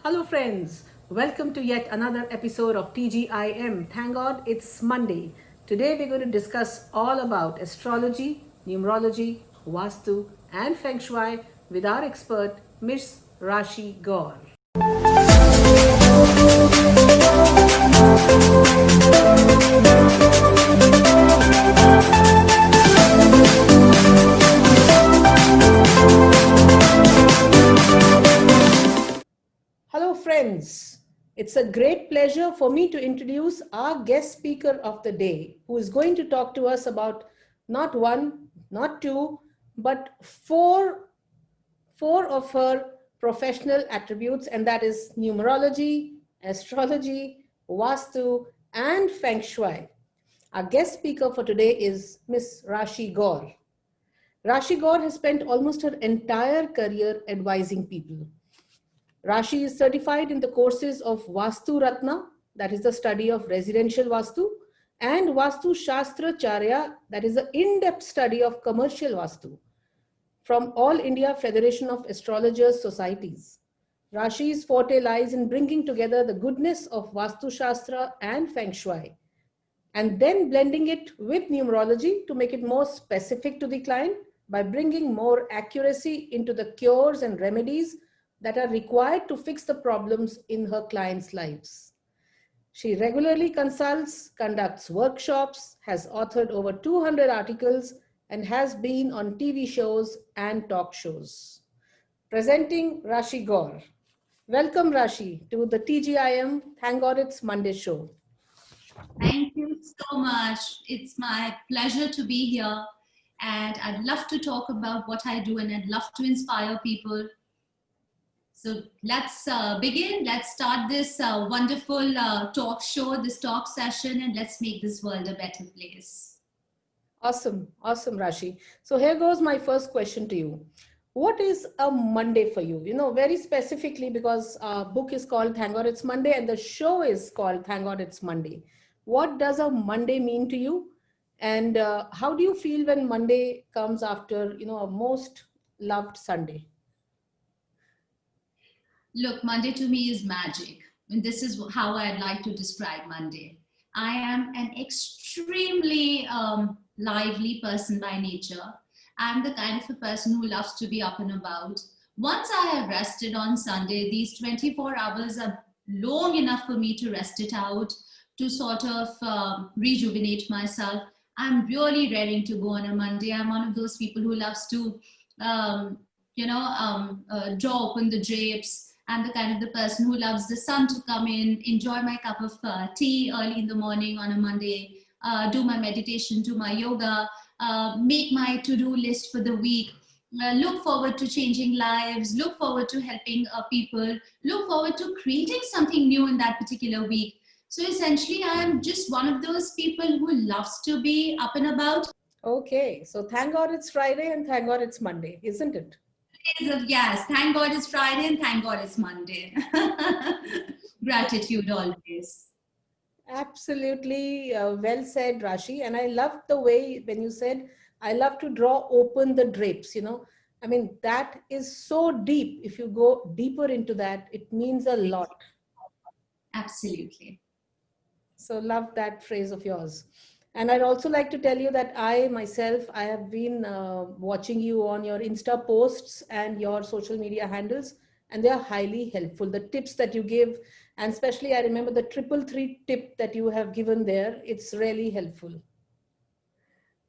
Hello, friends. Welcome to yet another episode of TGIM. Thank God it's Monday. Today, we're going to discuss all about astrology, numerology, Vastu, and Feng Shui with our expert, Miss Rashi Gaur. Hello, friends. It's a great pleasure for me to introduce our guest speaker of the day, who is going to talk to us about not one, not two, but four of her professional attributes, and that is numerology, astrology, Vastu, and Feng Shui. Our guest speaker for today is Miss Rashi Gaur. Rashi Gaur has spent almost her entire career advising people. Rashi is certified in the courses of Vastu Ratna, that is the study of residential Vastu, and Vastu Shastra Charya, that is the in-depth study of commercial Vastu, from All India Federation of Astrologers Societies. Rashi's forte lies in bringing together the goodness of Vastu Shastra and Feng Shui, and then blending it with numerology to make it more specific to the client by bringing more accuracy into the cures and remedies that are required to fix the problems in her clients' lives. She regularly consults, conducts workshops, has authored over 200 articles, and has been on TV shows and talk shows. Presenting Rashi Gaur. Welcome, Rashi, to the TGIM Thank God It's Monday show. Thank you so much. It's my pleasure to be here. And I'd love to talk about what I do and I'd love to inspire people. So let's begin. Let's start this wonderful talk show, this talk session, and let's make this world a better place. Awesome, awesome, Rashi. So here goes my first question to you. What is a Monday for you? You know, very specifically, because our book is called Thank God It's Monday and the show is called Thank God It's Monday. What does a Monday mean to you? And how do you feel when Monday comes after, a most loved Sunday? Look, Monday to me is magic. And this is how I'd like to describe Monday. I am an extremely lively person by nature. I'm the kind of a person who loves to be up and about. Once I have rested on Sunday, these 24 hours are long enough for me to rest it out, to sort of rejuvenate myself. I'm really raring to go on a Monday. I'm one of those people who loves to, draw open the drapes. I'm the kind of the person who loves the sun to come in, enjoy my cup of tea early in the morning on a Monday, do my meditation, do my yoga, make my to-do list for the week, look forward to changing lives, look forward to helping people, look forward to creating something new in that particular week. So essentially, I am just one of those people who loves to be up and about. Okay, so thank God it's Friday and thank God it's Monday, isn't it? Yes, thank God it's Friday and thank God it's Monday. Gratitude always. Absolutely well said, Rashi. And I loved the way when you said, I love to draw open the drapes, I mean, that is so deep. If you go deeper into that, it means a lot. Absolutely. So love that phrase of yours. And I'd also like to tell you that I myself, I have been watching you on your Insta posts and your social media handles, and they are highly helpful. The tips that you give, and especially I remember the 333 tip that you have given there, it's really helpful.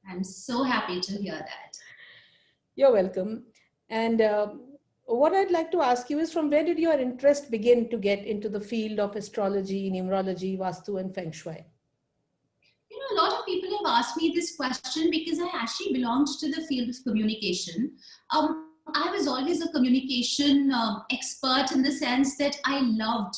I'm so happy to hear that. You're welcome. And what I'd like to ask you is, from where did your interest begin to get into the field of astrology, numerology, Vastu, and Feng Shui? A lot of people have asked me this question because I actually belonged to the field of communication. I was always a communication expert in the sense that I loved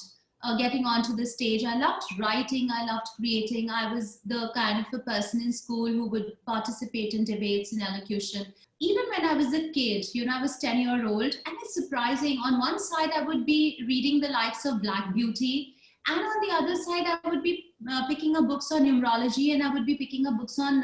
getting onto the stage. I loved writing. I loved creating. I was the kind of a person in school who would participate in debates and elocution. Even when I was a kid, I was 10-year-old, and it's surprising. On one side, I would be reading the likes of Black Beauty, and on the other side, I would be picking up books on numerology, and I would be picking up books on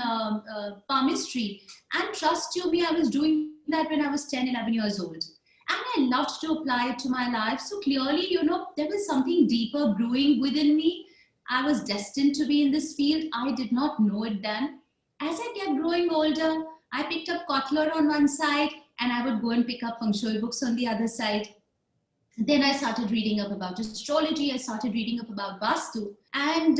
palmistry. And trust you me, I was doing that when I was 10, 11 years old. and I loved to apply it to my life. So clearly, you know, there was something deeper brewing within me. I was destined to be in this field. I did not know it then. As I kept growing older, I picked up Kotler on one side and I would go and pick up feng shui books on the other side. Then I started reading up about astrology. I started reading up about Vastu. And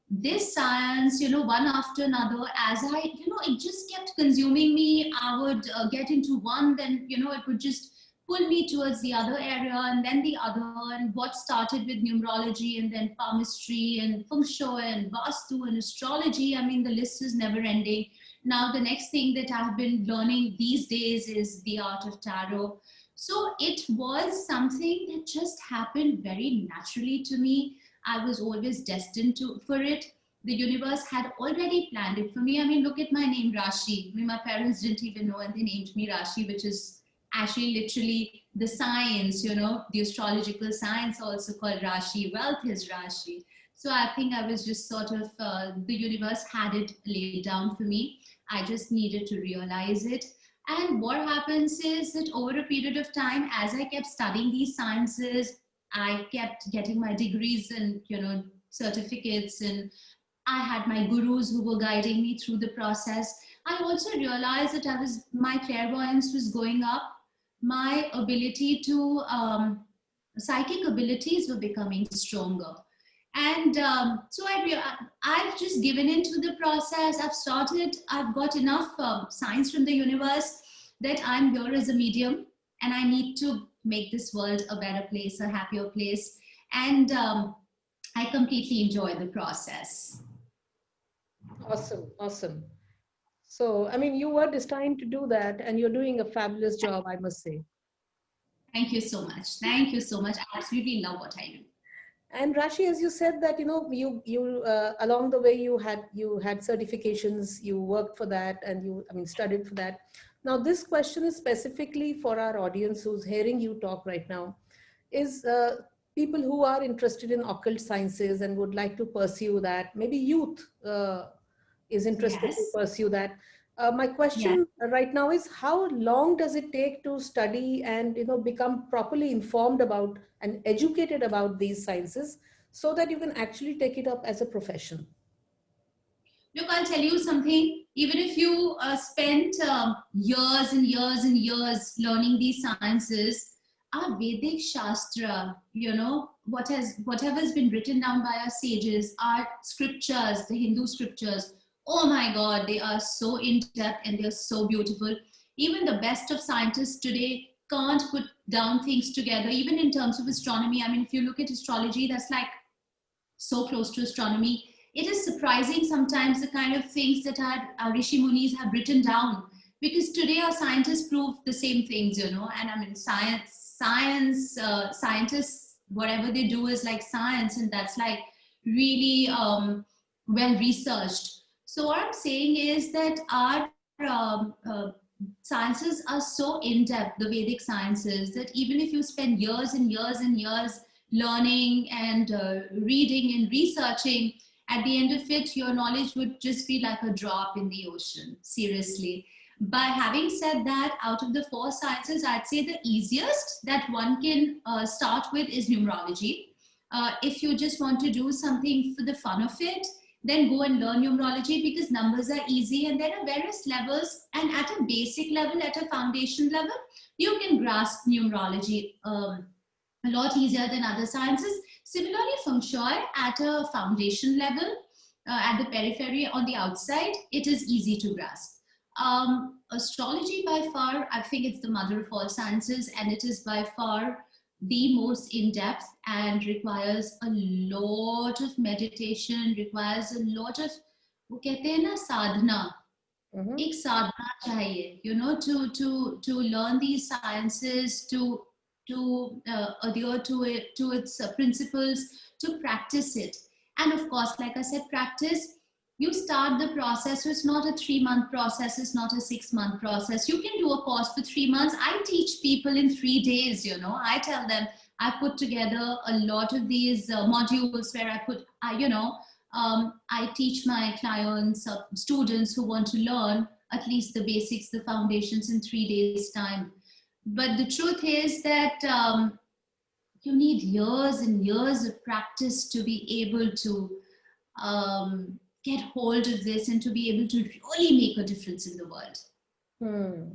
this science, you know, one after another, as I, you know, it just kept consuming me. I would get into one, then, you know, it would just pull me towards the other area and then the other. And what started with numerology and then palmistry and feng shui and Vastu and astrology, I mean, the list is never ending. Now, the next thing that I've been learning these days is the art of tarot. So it was something that just happened very naturally to me. I was always destined for it. The universe had already planned it for me. I mean, look at my name, Rashi. I mean, my parents didn't even know, and they named me Rashi, which is actually literally the science, you know, the astrological science also called Rashi. Wealth is Rashi. So I think I was just sort of, the universe had it laid down for me. I just needed to realize it. And what happens is that over a period of time, as I kept studying these sciences, I kept getting my degrees and, you know, certificates, and I had my gurus who were guiding me through the process. I also realized that my clairvoyance was going up. My ability to, psychic abilities were becoming stronger. And so I've just given into the process. I've got enough signs from the universe that I'm here as a medium and I need to make this world a better place, a happier place. And I completely enjoy the process. Awesome, awesome. So, I mean, you were destined to do that, and you're doing a fabulous job, I must say. Thank you so much. Thank you so much. I absolutely love what I do. And Rashi, as you said that, you know, you along the way you had certifications, you worked for that, and studied for that. Now, this question is specifically for our audience who's hearing you talk right now, is people who are interested in occult sciences and would like to pursue that. Maybe youth is interested to Yes. pursue that. My question right now is, how long does it take to study and, you know, become properly informed about and educated about these sciences so that you can actually take it up as a profession? Look, I'll tell you something. Even if you spent years and years and years learning these sciences, our Vedic Shastra, you know, whatever has been written down by our sages, our scriptures, the Hindu scriptures, oh my God, they are so in-depth and they're so beautiful. Even the best of scientists today can't put down things together, even in terms of astronomy. I mean, if you look at astrology, that's like so close to astronomy. It is surprising sometimes the kind of things that our Rishi Munis have written down, because today our scientists prove the same things, you know, and I mean, scientists, whatever they do is like science, and that's like really well researched. So what I'm saying is that our sciences are so in-depth, the Vedic sciences, that even if you spend years and years and years learning and reading and researching, at the end of it, your knowledge would just be like a drop in the ocean, seriously. By having said that, out of the 4 sciences, I'd say the easiest that one can start with is numerology. If you just want to do something for the fun of it, then go and learn numerology, because numbers are easy and there are various levels. And at a basic level, at a foundation level, you can grasp numerology a lot easier than other sciences. Similarly, feng shui at a foundation level, at the periphery on the outside, it is easy to grasp. Astrology by far, I think it's the mother of all sciences, and it is by far the most in-depth and requires a lot of meditation, requires a lot of, वो कहते हैं ना, sadhana. एक साधना चाहिए, you know, to learn these sciences, to adhere to it, to its principles, to practice it. And of course, like I said, practice. You start the process. So it's not a 3-month process. It's not a 6-month process. You can do a course for 3 months. I teach people in 3 days, you know. I tell them, I put together a lot of these modules where I teach my clients, students who want to learn at least the basics, the foundations in 3 days' time. But the truth is that you need years and years of practice to be able to get hold of this and to be able to really make a difference in the world. Hmm.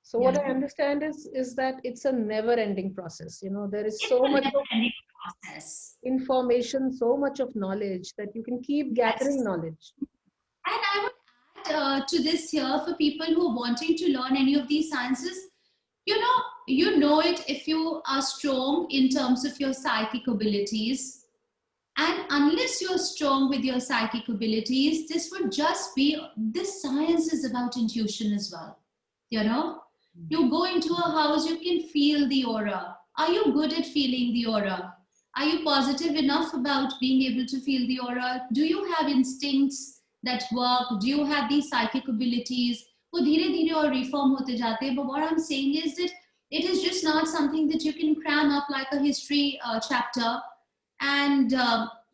So Yeah. what I understand is that it's a never-ending process. You know, there is It's so a much of never-ending process. information, so much of knowledge that you can keep Yes. gathering knowledge. And I would add to this here for people who are wanting to learn any of these sciences, you know it if you are strong in terms of your psychic abilities. And unless you're strong with your psychic abilities, this science is about intuition as well. You know, you go into a house, you can feel the aura. Are you good at feeling the aura? Are you positive enough about being able to feel the aura? Do you have instincts that work? Do you have these psychic abilities? वो धीरे धीरे और reform होते जाते हैं. But what I'm saying is that it is just not something that you can cram up like a history chapter and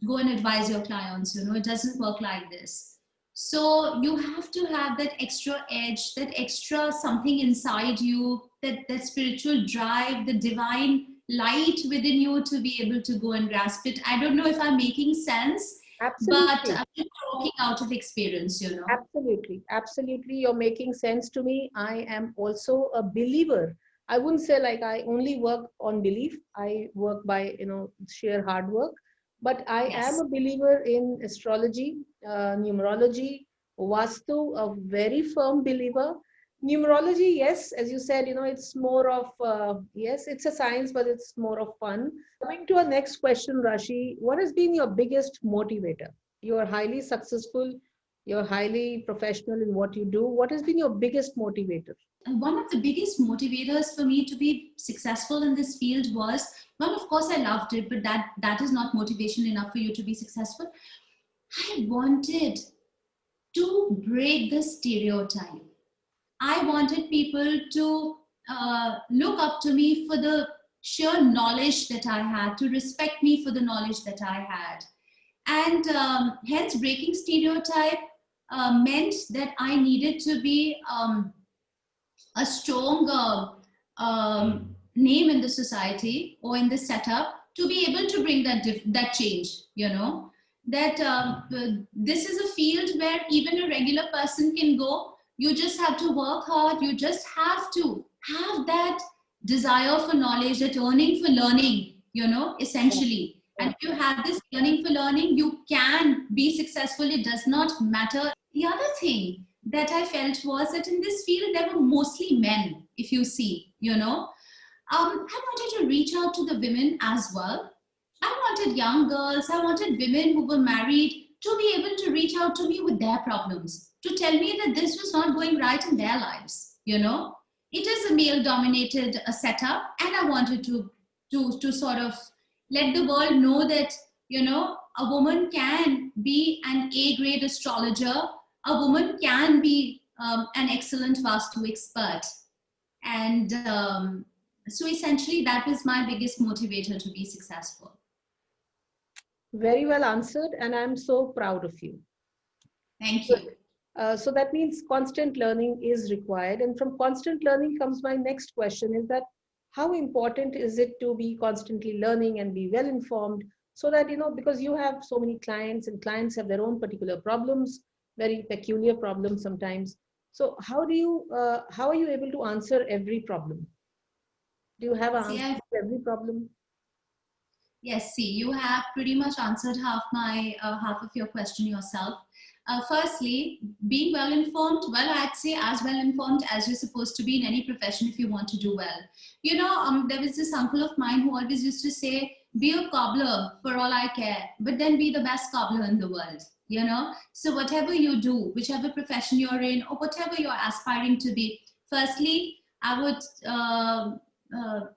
go and advise your clients. It doesn't work like this. So you have to have that extra edge, that extra something inside you, that spiritual drive, the divine light within you to be able to go and grasp it. I don't know if I'm making sense, but Absolutely. I'm just talking out of experience. Absolutely. Absolutely. You're making sense to me. I am also a believer. I wouldn't say like I only work on belief. I work by, sheer hard work. But I am Yes. a believer in astrology, numerology, Vastu, a very firm believer. Numerology, yes, as you said, it's more of, yes, it's a science, but it's more of fun. Coming to our next question, Rashi, what has been your biggest motivator? You are highly successful, you're highly professional in what you do. What has been your biggest motivator? And one of the biggest motivators for me to be successful in this field was, well, of course, I loved it, but that is not motivation enough for you to be successful. I wanted to break the stereotype. I wanted people to look up to me for the sheer knowledge that I had, to respect me for the knowledge that I had. And hence, breaking stereotype meant that I needed to be a strong name in the society or in the setup to be able to bring that change. That this is a field where even a regular person can go. You just have to work hard. You just have to have that desire for knowledge, that yearning for learning, essentially. And if you have this yearning for learning, you can be successful. It does not matter. The other thing that I felt was that in this field, there were mostly men, if you see, I wanted to reach out to the women as well. I wanted young girls, I wanted women who were married to be able to reach out to me with their problems, to tell me that this was not going right in their lives. It is a male dominated setup, and I wanted to sort of let the world know that, a woman can be an A-grade astrologer, a woman can be an excellent Vastu expert. And so essentially, that was my biggest motivator to be successful. Very well answered, and I'm so proud of you. Thank you. So that means constant learning is required. And from constant learning comes my next question is that how important is it to be constantly learning and be well informed so that, because you have so many clients and clients have their own particular problems, very peculiar problems sometimes. So how are you able to answer every problem? Do you have an answer to every problem? Yes, see, you have pretty much answered half of your question yourself. Firstly, being well informed, well, I'd say as well informed as you're supposed to be in any profession if you want to do well. There was this uncle of mine who always used to say, be a cobbler for all I care, but then be the best cobbler in the world. So whatever you do, whichever profession you're in or whatever you're aspiring to be, firstly, I would,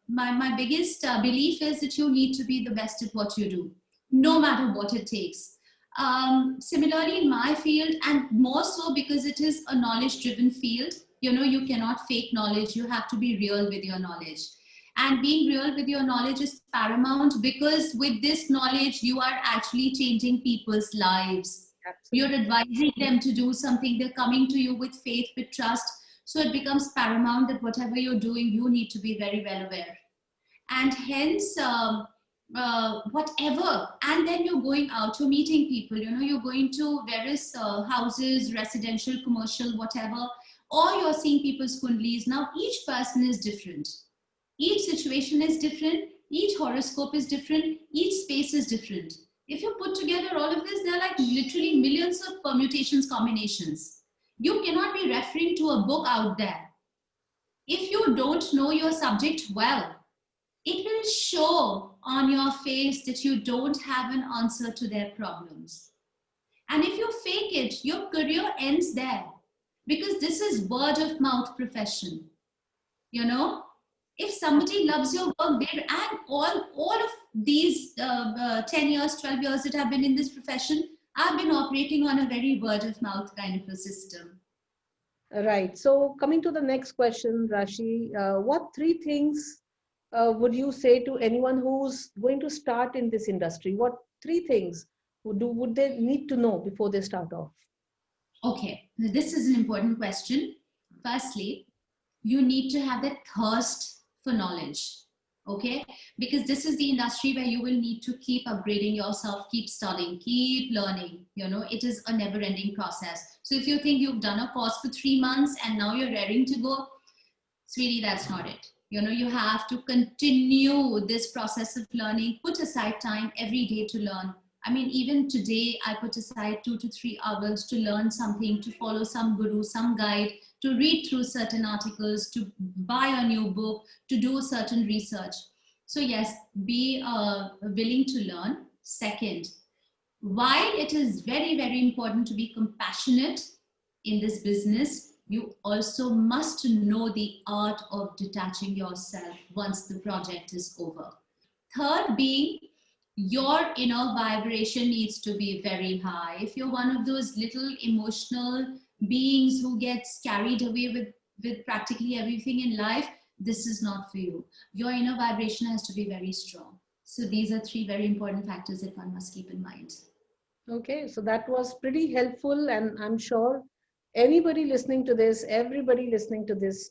my biggest belief is that you need to be the best at what you do, no matter what it takes. Similarly, in my field, and more so because it is a knowledge-driven field, you cannot fake knowledge. You have to be real with your knowledge. And being real with your knowledge is paramount because with this knowledge, you are actually changing people's lives. Absolutely. You're advising them to do something. They're coming to you with faith, with trust. So it becomes paramount that whatever you're doing, you need to be very well aware. And hence, whatever, and then you're going out, you're meeting people, you're going to various houses, residential, commercial, whatever, or you're seeing people's kundlis. Now, each person is different. Each situation is different. Each horoscope is different. Each space is different. If you put together all of this, there are like literally millions of permutations, combinations. You cannot be referring to a book out there. If you don't know your subject well, it will show on your face that you don't have an answer to their problems. And if you fake it, your career ends there, because this is word of mouth profession. If somebody loves your work, and all of these 10 years, 12 years that I've been in this profession, I've been operating on a very word of mouth kind of a system. Right. So coming to the next question, Rashi, what three things would you say to anyone who's going to start in this industry? What three things would they need to know before they start off? Okay, this is an important question. Firstly, you need to have that thirst for knowledge. Okay, because this is the industry where you will need to keep upgrading yourself, keep studying, keep learning. It is a never ending process. So if you think you've done a course for 3 months and now you're ready to go, sweetie, that's not it. You have to continue this process of learning. Put aside time every day to learn. I mean, even today, I put aside 2 to 3 hours to learn something, to follow some guru, some guide, to read through certain articles, to buy a new book, to do certain research. So yes, be willing to learn. Second, while it is very, very important to be compassionate in this business, you also must know the art of detaching yourself once the project is over. Third being, your inner vibration needs to be very high. If you're one of those little emotional beings who gets carried away with practically everything in life, this is not for you. Your inner vibration has to be very strong. So these are 3 very important factors that one must keep in mind. Okay, so that was pretty helpful, and I'm sure everybody listening to this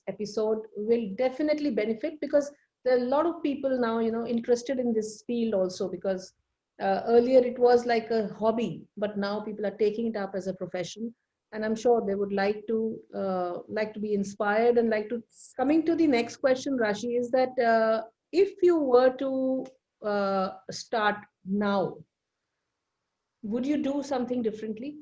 episode will definitely benefit, because there are a lot of people now, interested in this field also, because earlier it was like a hobby, but now people are taking it up as a profession, and I'm sure they would like to be inspired and like to. Coming to the next question, Rashi, is that if you were to start now, would you do something differently?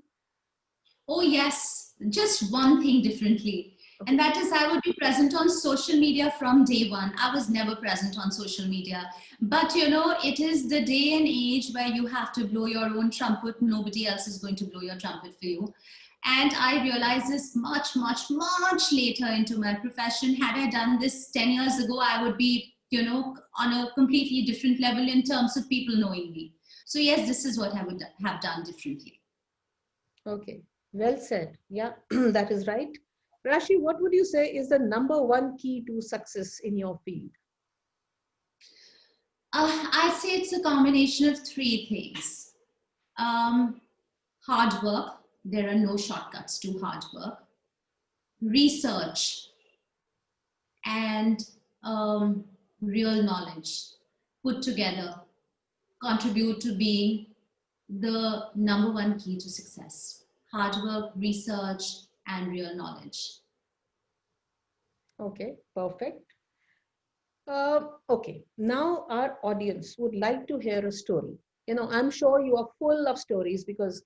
Oh yes, just one thing differently. And that is, I would be present on social media from day one. I was never present on social media. But it is the day and age where you have to blow your own trumpet. Nobody else is going to blow your trumpet for you. And I realized this much, much, much later into my profession. Had I done this 10 years ago, I would be, on a completely different level in terms of people knowing me. So yes, this is what I would have done differently. Okay, well said. Yeah, that is right. Rashi, what would you say is the number one key to success in your field? I'd say it's a combination of 3 things. Hard work. There are no shortcuts to hard work. Research and real knowledge put together contribute to being the number one key to success. Hard work, research, and real knowledge. Okay, perfect. Okay, now our audience would like to hear a story. I'm sure you are full of stories, because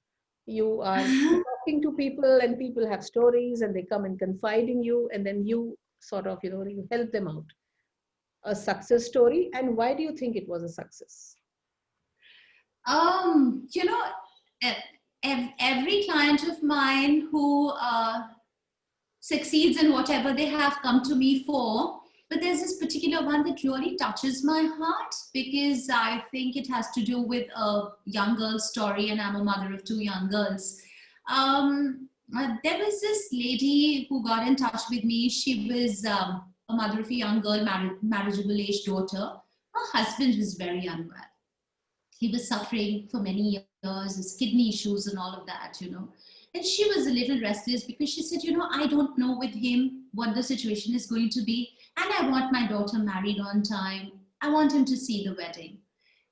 you are talking to people and people have stories and they come and confide in you, and then you sort of, you help them out. A success story, and why do you think it was a success? Every client of mine who succeeds in whatever they have come to me for, but there's this particular one that really touches my heart, because I think it has to do with a young girl's story, and I'm a mother of 2 young girls. There was this lady who got in touch with me. She was a mother of a young girl, marriageable age daughter. Her husband was very unwell. He was suffering for many years, his kidney issues and all of that, And she was a little restless because she said, I don't know with him what the situation is going to be. And I want my daughter married on time. I want him to see the wedding.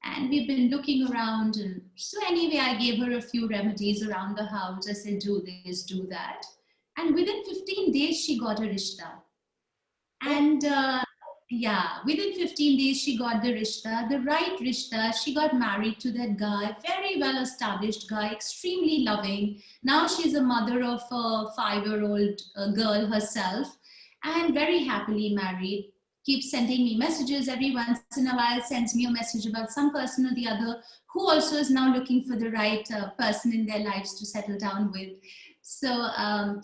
And we've been looking around. And so, anyway, I gave her a few remedies around the house. I said, do this, do that. And within 15 days, she got a rishta. And yeah, within 15 days, she got the rishta, the right rishta. She got married to that guy, very well established guy, extremely loving. Now she's a mother of a 5-year-old girl herself and very happily married. Keeps sending me messages every once in a while, sends me a message about some person or the other who also is now looking for the right person in their lives to settle down with. So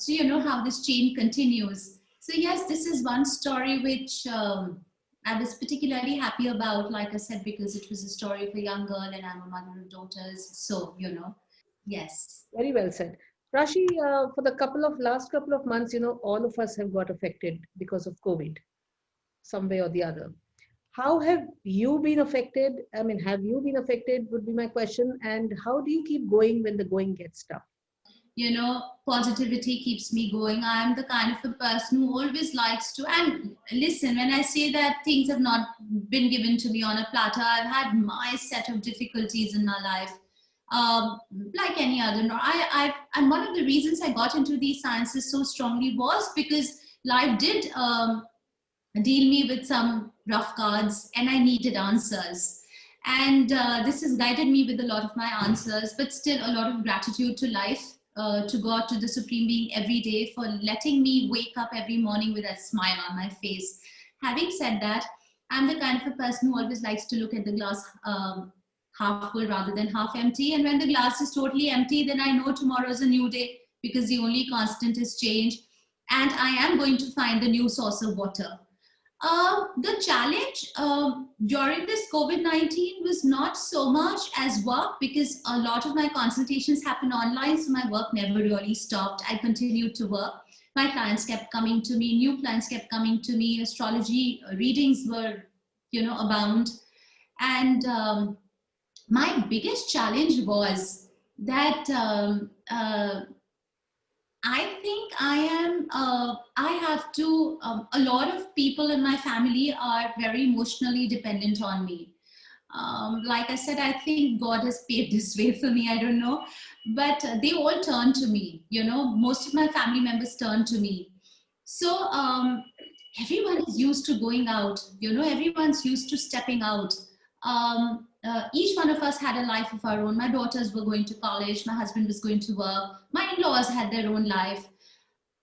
you know how this chain continues. So yes, this is one story which I was particularly happy about, like I said, because it was a story of a young girl and I'm a mother of daughters. So, yes. Very well said. Rashi, for the last couple of months, all of us have got affected because of COVID, some way or the other. How have you been affected? I mean, have you been affected would be my question. And how do you keep going when the going gets tough? Positivity keeps me going. I'm the kind of a person who always likes to, and listen, when I say that things have not been given to me on a platter, I've had my set of difficulties in my life. Like any other. And one of the reasons I got into these sciences so strongly was because life did deal me with some rough cards and I needed answers. And this has guided me with a lot of my answers, but still a lot of gratitude to life, to God, to the Supreme Being every day for letting me wake up every morning with a smile on my face. Having said that, I'm the kind of a person who always likes to look at the glass half full rather than half empty. And when the glass is totally empty, then I know tomorrow is a new day because the only constant is change. And I am going to find a new source of water. The challenge during this COVID-19 was not so much as work because a lot of my consultations happen online. So my work never really stopped. I continued to work. My clients kept coming to me. New clients kept coming to me. Astrology readings were, abound. And my biggest challenge was that I think I have to, a lot of people in my family are very emotionally dependent on me. Like I said, I think God has paved this way for me. I don't know. But they all turn to me. Most of my family members turn to me. So everyone is used to going out. Everyone's used to stepping out. Each one of us had a life of our own. My daughters were going to college. My husband was going to work. My in-laws had their own life.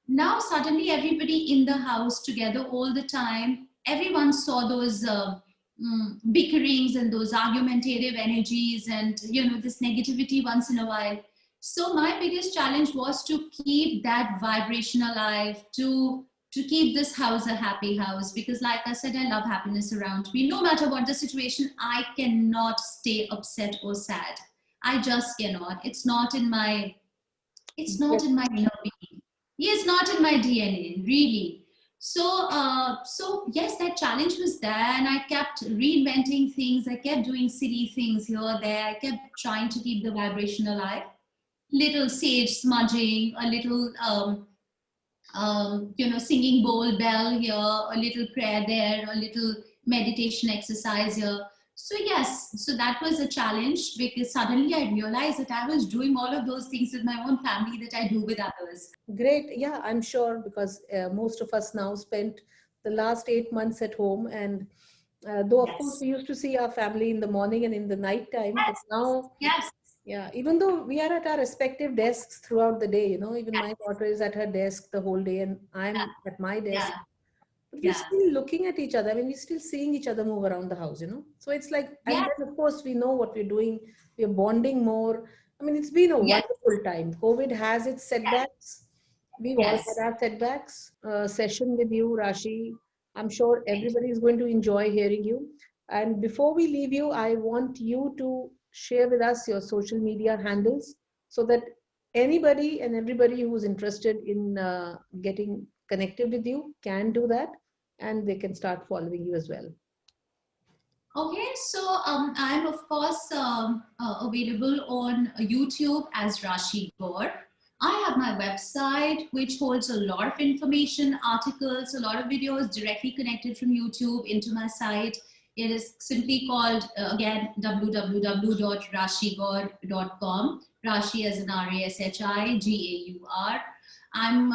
Now suddenly everybody in the house together all the time. Everyone saw those bickerings and those argumentative energies and this negativity once in a while. So my biggest challenge was to keep that vibration alive, to keep this house a happy house, because like I said, I love happiness around me. No matter what the situation, I cannot stay upset or sad. I just cannot. It's not in my inner being. It's not in my DNA, really. So yes, that challenge was there, and I kept reinventing things. I kept doing silly things here or there. I kept trying to keep the vibration alive. Little sage smudging, a little singing bowl bell here, a little prayer there, a little meditation exercise here. So yes, so that was a challenge because suddenly I realized that I was doing all of those things with my own family that I do with others. Great. Yeah, I'm sure because most of us now spent the last 8 months at home. And though, of course, we used to see our family in the morning and in the night time, but now, yeah, even though we are at our respective desks throughout the day, even my daughter is at her desk the whole day and I'm at my desk. But we're still looking at each other. I mean, we're still seeing each other move around the house, So it's like, and then of course we know what we're doing. We're bonding more. I mean, it's been a wonderful time. COVID has its setbacks. We've all had our setbacks. Session with you, Rashi. I'm sure everybody is going to enjoy hearing you. And before we leave you, I want you to share with us your social media handles so that anybody and everybody who's interested in getting connected with you can do that, and they can start following you as well. Okay, so I'm of course available on YouTube as Rashi Gaur I have my website, which holds a lot of information, articles, a lot of videos directly connected from YouTube into my site. It is simply called, again, www.rashigaur.com. Rashi as in RASHIGAUR. I'm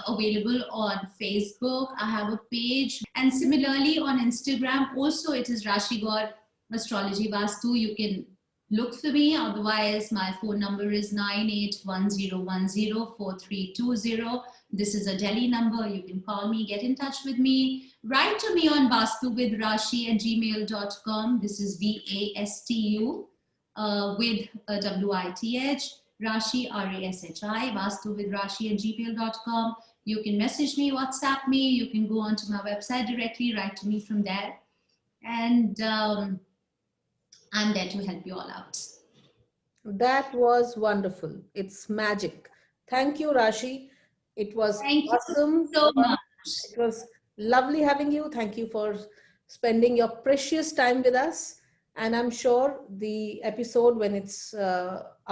available on Facebook. I have a page. And similarly on Instagram, also it is Rashi Gaur Astrology Vastu. You can look for me. Otherwise, my phone number is 9810104320. This is a Delhi number. You can call me, get in touch with me. Write to me on vastuvithrashi@gmail.com. This is VASTU with WITH. Rashi, RASHI, vastuvithrashi@gmail.com. You can message me, WhatsApp me. You can go onto my website directly, write to me from there. And I'm there to help you all out. That was wonderful. It's magic. Thank you, Rashi. It was awesome. Thank you so much. It was lovely having you. Thank you for spending your precious time with us. And I'm sure the episode, when it's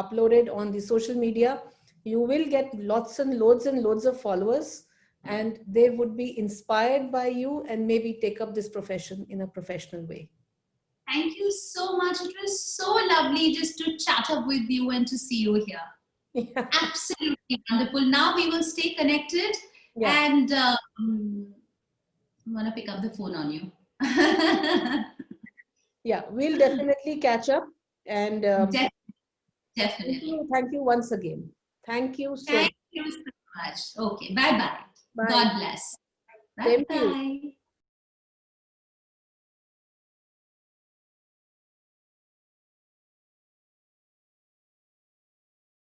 uploaded on the social media, you will get lots and loads of followers, and they would be inspired by you and maybe take up this profession in a professional way. Thank you so much. It was so lovely just to chat up with you and to see you here. Yeah. Absolutely wonderful. Now we will stay connected. Yeah. And I'm going to pick up the phone on you. Yeah, we'll definitely catch up. And definitely. Thank you once again. Thank you so much. Okay, bye-bye. God bless. Bye-bye.